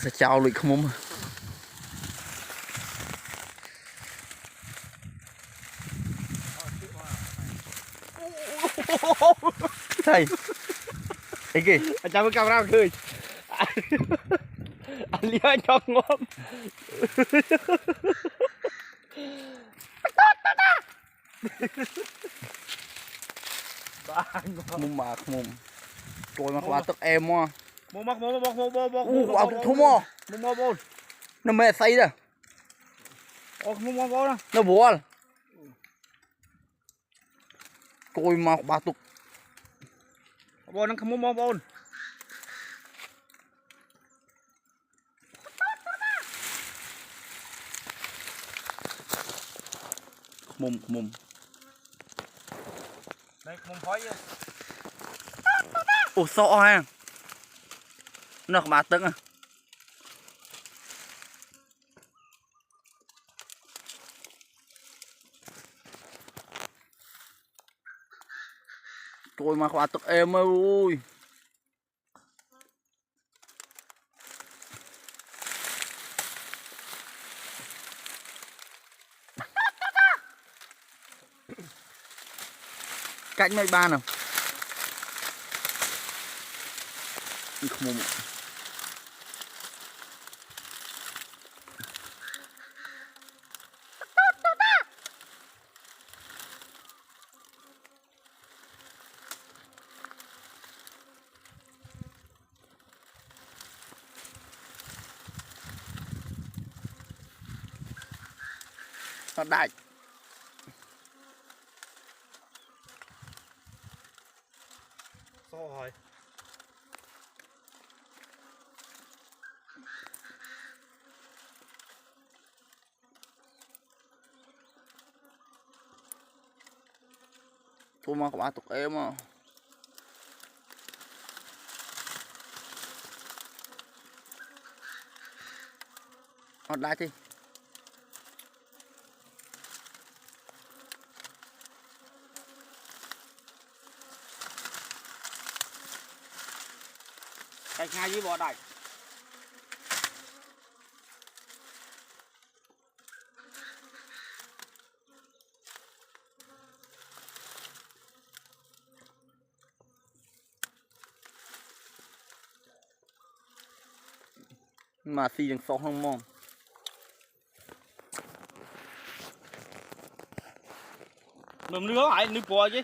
sẽ chào lụi không mông thầy cái gì anh chào camera cười anh liếc cho ngon mông mà mông tôi mà qua tức em mà mua mắc mua vào thua mò nó mẹ say rồi mua nó buồn tôi mà ba tục mua nó không mua bồn mông đây mông phối chứ ủa sợ ha nó ba tức à tôi mà qua tức em ơi cạnh mấy ba nào không nó đại sao rồi tôi mà có ba tục em mà nó đại chứ cái ngay với bò đại mà xì dừng sâu không mong nằm nước hại nước bò chứ